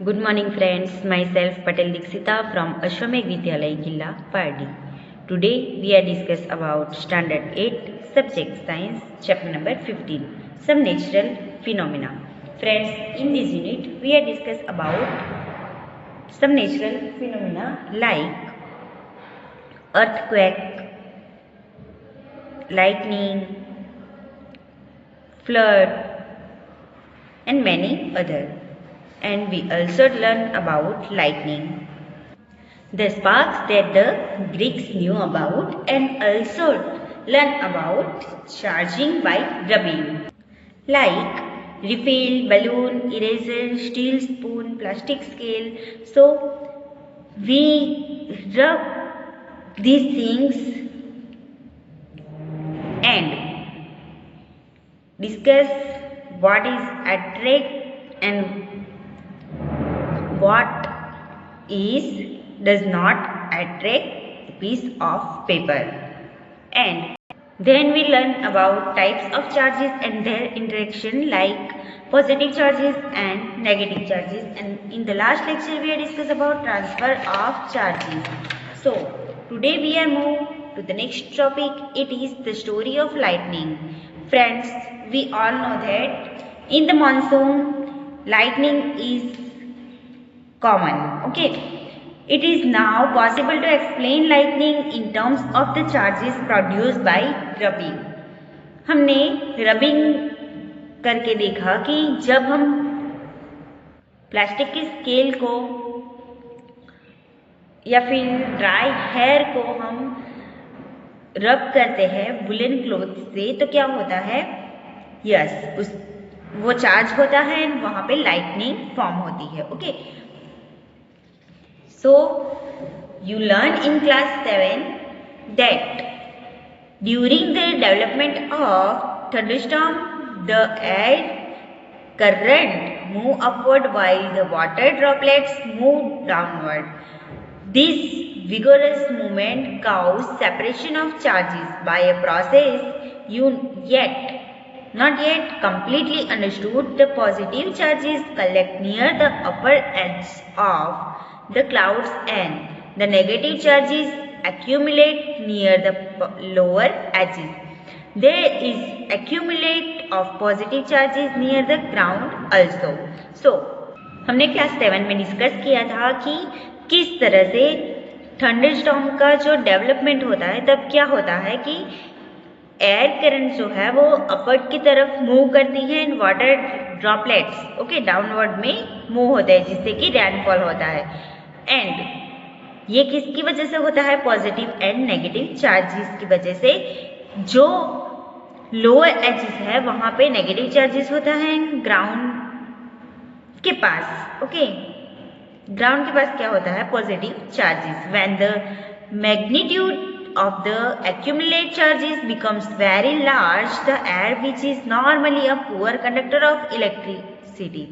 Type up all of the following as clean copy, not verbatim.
Good morning friends, myself Patel Dixita from Ashwamegh Vidyalaya Killa, Pardi. Today we are discuss about Standard 8 Subject Science Chapter number 15 Some Natural Phenomena. Friends, in this unit we are discuss about some natural phenomena like earthquake, lightning, flood and many other. And we also learn about lightning, the sparks that the Greeks knew about, and also learn about charging by rubbing, like refill, balloon, eraser, steel spoon, plastic scale. So we rub these things and discuss what is attract and what is does not attract a piece of paper. And then we learn about types of charges and their interaction, like positive charges and negative charges. And in the last lecture we have discussed about transfer of charges. So today we are moved to the next topic. It is the story of lightning. Friends, we all know that in the monsoon lightning is common. Okay. It is now possible to explain lightning in terms of the charges produced by rubbing. हमने rubbing करके देखा कि जब हम plastic की scale को या फिर ड्राई हेयर को हम रब करते हैं वुलन क्लॉथ से तो क्या होता है, वो चार्ज होता है, वहां पे लाइटनिंग फॉर्म होती है. Okay, so you learn in class 7 that during the development of thunderstorm the air current move upward while the water droplets move downward. This vigorous movement causes separation of charges by a process not yet completely understood. The positive charges collect near the upper edge of the clouds and the negative charges accumulate near the lower edges. There is accumulate of positive charges near the ground also. So, हमने class 7 में discuss किया था कि किस तरह से thunderstorm का जो डेवलपमेंट होता है तब क्या होता है कि एयर करंट जो है वो अपवर्ड की तरफ मूव करती है एंड वाटर ड्रॉपलेट्स डाउनवर्ड में मूव होते हैं जिससे कि रेनफॉल होता है. एंड ये किसकी वजह से होता है, पॉजिटिव एंड नेगेटिव चार्जेस की वजह से. जो लोअर एजेस है वहां पे नेगेटिव चार्जेस होता है ग्राउंड के पास. ग्राउंड के पास क्या होता है, positive charges. When the magnitude of the accumulated charges becomes very large, the air, which is normally a poor conductor of electricity,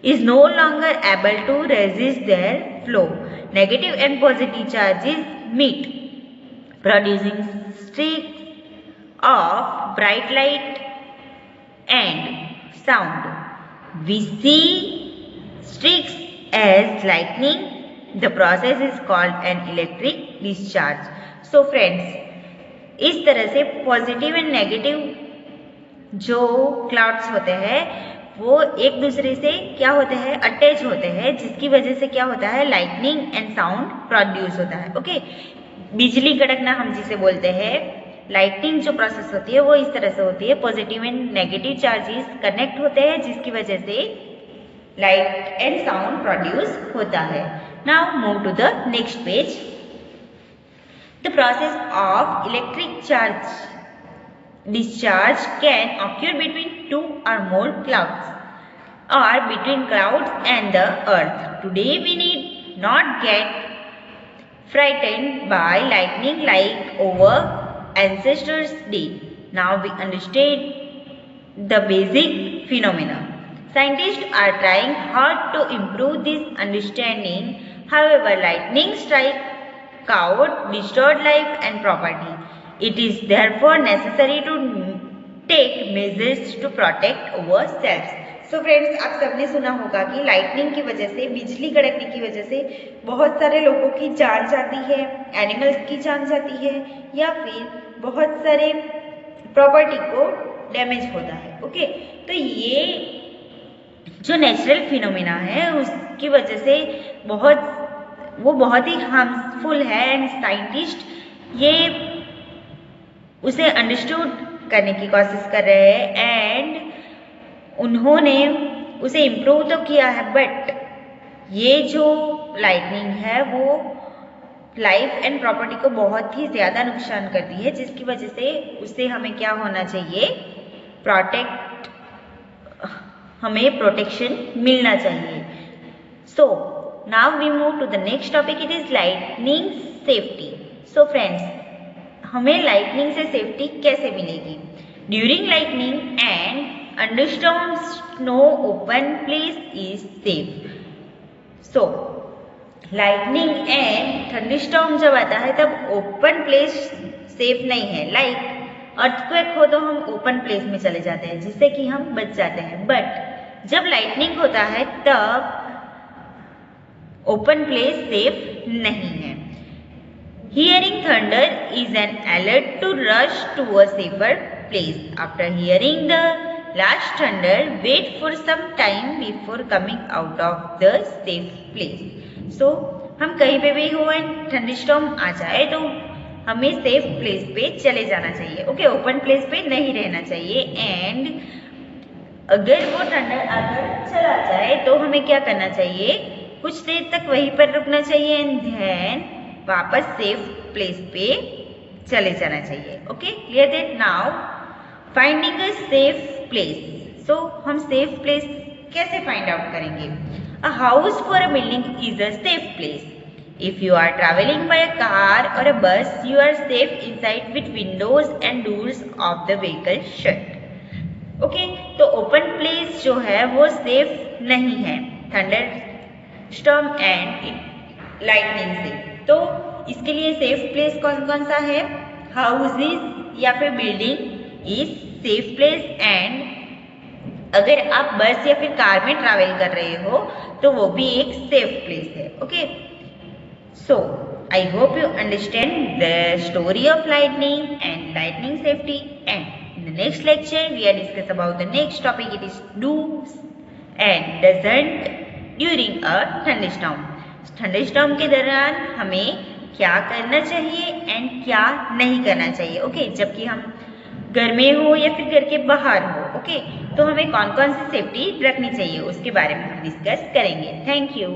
is no longer able to resist their flow. Negative and positive charges meet, producing streaks of bright light and sound. We see streaks as lightning. The process is called an electric discharge. So friends, इस तरह से positive and negative जो clouds होते हैं वो एक दूसरे से क्या होते हैं, अटैच होते हैं, जिसकी वजह से क्या होता है, लाइटनिंग एंड साउंड प्रोड्यूस होता है. ओके, बिजली कड़कना हम जिसे बोलते हैं, लाइटनिंग जो प्रोसेस होती है वो इस तरह से होती है. Positive and negative charges connect होते हैं जिसकी वजह से लाइट एंड साउंड प्रोड्यूस होता है. Now move to the next page. The process of electric charge discharge can occur between two or more clouds or between clouds and the earth. Today we need not get frightened by lightning like our ancestors did. Now we understand the basic phenomena. Scientists are trying hard to improve this understanding. However, lightning strikes cloud destroyed life and property. It is therefore necessary to take measures to protect ourselves. So friends, आप सबने सुना होगा कि lightning की वजह से, बिजली कड़कने की वजह से बहुत सारे लोगों की जान जाती है, एनिमल्स की जान जाती है, या फिर बहुत सारे प्रॉपर्टी को डैमेज होता है। ओके, तो ये जो नेचुरल फिनोमेना है उसकी वजह से बहुत ही हार्मफुल है, एंड साइंटिस्ट ये उसे अंडरस्टूड करने की कोशिश कर रहे हैं, एंड उन्होंने उसे इम्प्रूव तो किया है, बट ये जो लाइटनिंग है वो लाइफ एंड प्रॉपर्टी को बहुत ही ज़्यादा नुकसान करती है, जिसकी वजह से उससे हमें क्या होना चाहिए, हमें प्रोटेक्शन मिलना चाहिए। So now we move to the next topic, it is lightning safety. So friends, हमें लाइटनिंग से सेफ्टी कैसे मिलेगी? During lightning and thunderstorms, no open place is safe. So, lightning and thunderstorm जब आता है तब ओपन प्लेस सेफ नहीं है। लाइक अर्थक्वेक हो तो हम ओपन प्लेस में चले जाते हैं जिससे कि हम बच जाते हैं, बट जब लाइटनिंग होता है तब ओपन प्लेस सेफ नहीं है। Hearing thunder is an alert to rush to a safer place. After hearing the last thunder, wait for some time before coming out of the safe place. So, हम कहीं पे भी हो and thunderstorm आ जाए तो हमें सेफ प्लेस पे चले जाना चाहिए। ओके, ओपन प्लेस पे नहीं रहना चाहिए, एंड अगर वो थंडर अगर चला जाए तो हमें क्या करना चाहिए, कुछ देर तक वहीं पर रुकना चाहिए एंड देन वापस सेफ प्लेस पे चले जाना चाहिए। Okay, clear that? Now finding a safe place. So हम सेफ प्लेस कैसे फाइंड आउट करेंगे? A house for a building is a safe place. If you are travelling by a car और a bus, you are safe inside with windows and doors of the vehicle shut. Okay, तो open place जो है वो safe नहीं है thunder storm and lightning से। तो इसके लिए सेफ प्लेस कौन कौन सा है? हाउसेस या फिर building is safe place, and अगर आप बस या फिर कार में ट्रैवल कर रहे हो तो वो भी एक सेफ प्लेस है। Okay, so I hope you understand the story of lightning and lightning safety, and in the next lecture we are discuss about the next topic, it is dos and don'ts during a thunderstorm. Thunderstorm के दौरान हमें क्या करना चाहिए and क्या नहीं करना चाहिए। ओके, जबकि हम घर में हो या फिर घर के बाहर हो, ओके, तो हमें कौन कौन सी सेफ्टी रखनी चाहिए उसके बारे में हम डिस्कस करेंगे। Thank you.